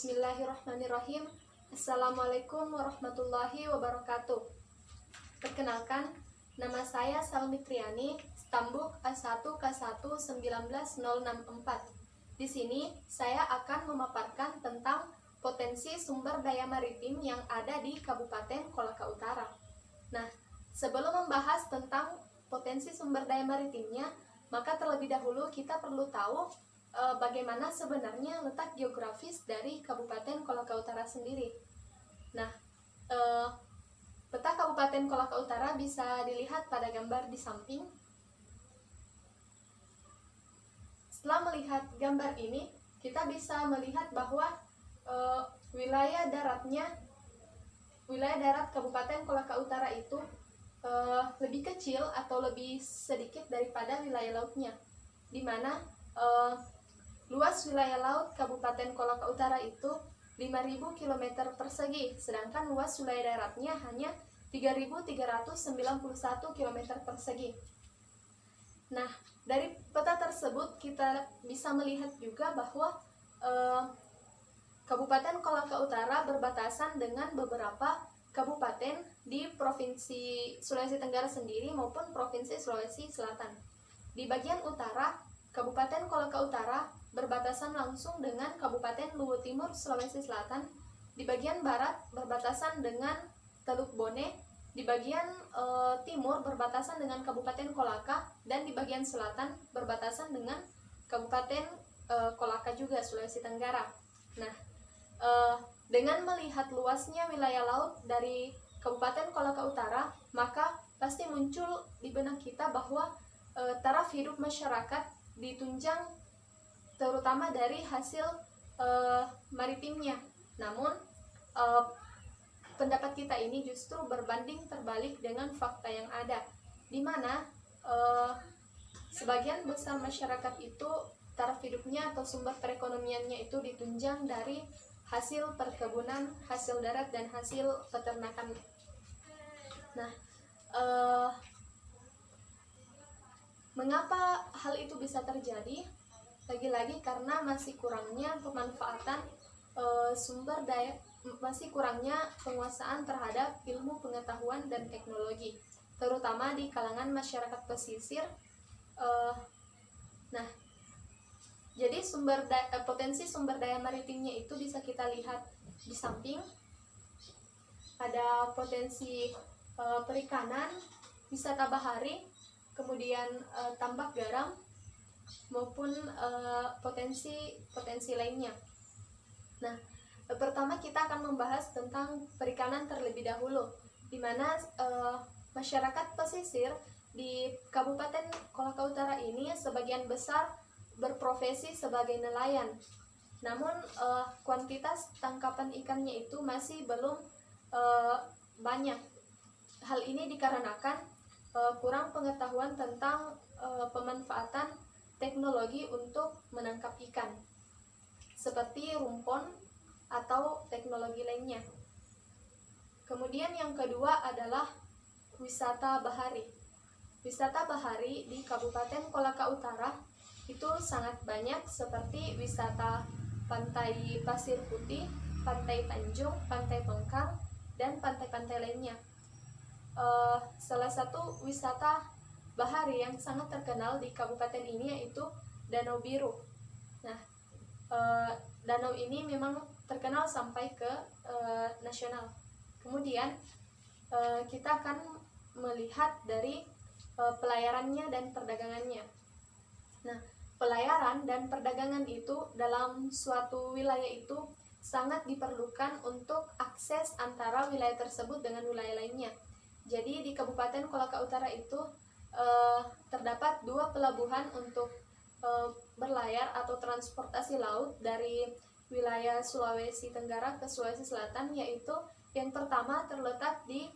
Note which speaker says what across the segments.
Speaker 1: Bismillahirrahmanirrahim. Assalamualaikum warahmatullahi wabarakatuh. Perkenalkan, nama saya Salmi Triani, Stambuk A1K1 19064. Di sini saya akan memaparkan tentang potensi sumber daya maritim yang ada di Kabupaten Kolaka Utara. Nah, sebelum membahas tentang potensi sumber daya maritimnya, maka terlebih dahulu kita perlu tahu bagaimana sebenarnya letak geografis dari Kabupaten Kolaka Utara sendiri. Nah, peta Kabupaten Kolaka Utara bisa dilihat pada gambar di samping. Setelah melihat gambar ini, kita bisa melihat bahwa wilayah darat Kabupaten Kolaka Utara itu lebih kecil atau lebih sedikit daripada wilayah lautnya, di mana luas wilayah laut Kabupaten Kolaka Utara itu 5.000 km persegi, sedangkan luas wilayah daratnya hanya 3.391 km persegi. Nah, dari peta tersebut kita bisa melihat juga bahwa Kabupaten Kolaka Utara berbatasan dengan beberapa kabupaten di Provinsi Sulawesi Tenggara sendiri maupun Provinsi Sulawesi Selatan. Di bagian utara, Kabupaten Kolaka Utara berbatasan langsung dengan Kabupaten Luwu Timur, Sulawesi Selatan. Di bagian barat berbatasan dengan Teluk Bone. Di bagian timur berbatasan dengan Kabupaten Kolaka, dan di bagian selatan berbatasan dengan Kabupaten Kolaka juga, Sulawesi Tenggara. Nah, dengan melihat luasnya wilayah laut dari Kabupaten Kolaka Utara, maka pasti muncul di benak kita bahwa taraf hidup masyarakat ditunjang terutama dari hasil maritimnya. Namun pendapat kita ini justru berbanding terbalik dengan fakta yang ada, di mana sebagian besar masyarakat itu taraf hidupnya atau sumber perekonomiannya itu ditunjang dari hasil perkebunan, hasil darat, dan hasil peternakan. Nah, mengapa hal itu bisa terjadi? Lagi-lagi karena masih kurangnya pemanfaatan sumber daya, masih kurangnya penguasaan terhadap ilmu pengetahuan dan teknologi, terutama di kalangan masyarakat pesisir. Nah, jadi potensi sumber daya maritimnya itu bisa kita lihat di samping. Ada potensi perikanan, wisata bahari, kemudian tambak garam, maupun potensi lainnya. Nah, pertama kita akan membahas tentang perikanan terlebih dahulu, di mana masyarakat pesisir di Kabupaten Kolaka Utara ini sebagian besar berprofesi sebagai nelayan. Namun kuantitas tangkapan ikannya itu masih belum banyak. Hal ini dikarenakan kurang pengetahuan tentang pemanfaatan teknologi untuk menangkap ikan, seperti rumpon atau teknologi lainnya. Kemudian yang kedua adalah wisata bahari. Wisata bahari di Kabupaten Kolaka Utara itu sangat banyak, seperti wisata pantai Pasir Putih, pantai Tanjung, pantai Bengkang, dan pantai-pantai lainnya. Salah satu wisata bahari yang sangat terkenal di kabupaten ini yaitu Danau Biru. Nah, danau ini memang terkenal sampai ke nasional. Kemudian kita akan melihat dari pelayarannya dan perdagangannya. Nah, pelayaran dan perdagangan itu dalam suatu wilayah itu sangat diperlukan untuk akses antara wilayah tersebut dengan wilayah lainnya. Jadi di Kabupaten Kolaka Utara itu terdapat 2 pelabuhan untuk berlayar atau transportasi laut dari wilayah Sulawesi Tenggara ke Sulawesi Selatan, yaitu yang pertama terletak di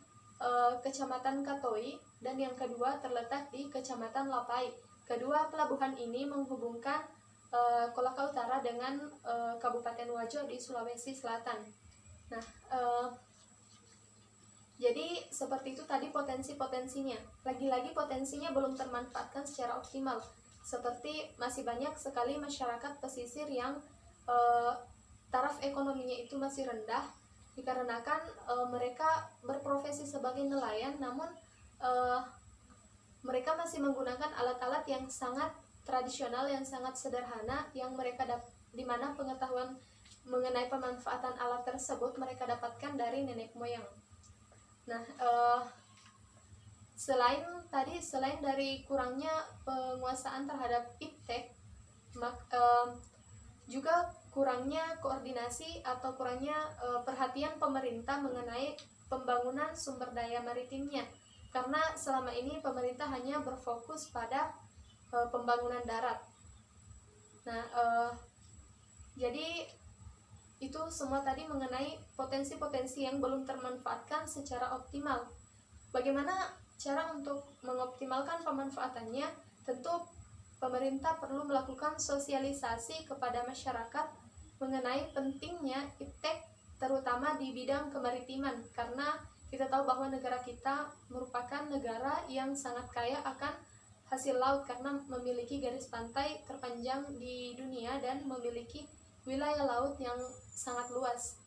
Speaker 1: Kecamatan Katoi, dan yang kedua terletak di Kecamatan Lapai. Kedua pelabuhan ini menghubungkan Kolaka Utara dengan Kabupaten Wajo di Sulawesi Selatan. Nah, jadi seperti itu tadi potensi-potensinya. Lagi-lagi potensinya belum termanfaatkan secara optimal. Seperti masih banyak sekali masyarakat pesisir yang taraf ekonominya itu masih rendah, dikarenakan mereka berprofesi sebagai nelayan, namun mereka masih menggunakan alat-alat yang sangat tradisional, yang sangat sederhana, yang mereka di mana pengetahuan mengenai pemanfaatan alat tersebut mereka dapatkan dari nenek moyang. Nah, selain dari kurangnya penguasaan terhadap iptek, juga kurangnya koordinasi atau kurangnya perhatian pemerintah mengenai pembangunan sumber daya maritimnya, karena selama ini pemerintah hanya berfokus pada pembangunan darat. Nah, jadi itu semua tadi mengenai potensi-potensi yang belum termanfaatkan secara optimal. Bagaimana cara untuk mengoptimalkan pemanfaatannya? Tentu pemerintah perlu melakukan sosialisasi kepada masyarakat mengenai pentingnya iptek, terutama di bidang kemaritiman, karena kita tahu bahwa negara kita merupakan negara yang sangat kaya akan hasil laut karena memiliki garis pantai terpanjang di dunia dan memiliki wilayah laut yang sangat luas.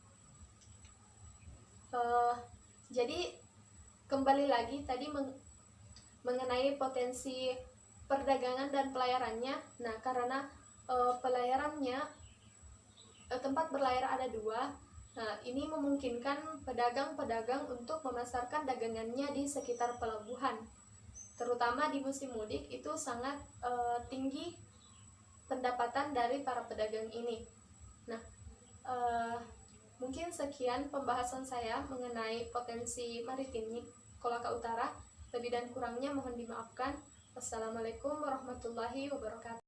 Speaker 1: Jadi kembali lagi tadi mengenai potensi perdagangan dan pelayarannya. Nah, karena pelayarannya, tempat berlayar ada 2. Nah, ini memungkinkan pedagang-pedagang untuk memasarkan dagangannya di sekitar pelabuhan. Terutama di musim mudik itu sangat tinggi pendapatan dari para pedagang ini. Nah, mungkin sekian pembahasan saya mengenai potensi maritim Kolaka Utara. Lebih dan kurangnya mohon dimaafkan. Wassalamualaikum warahmatullahi wabarakatuh.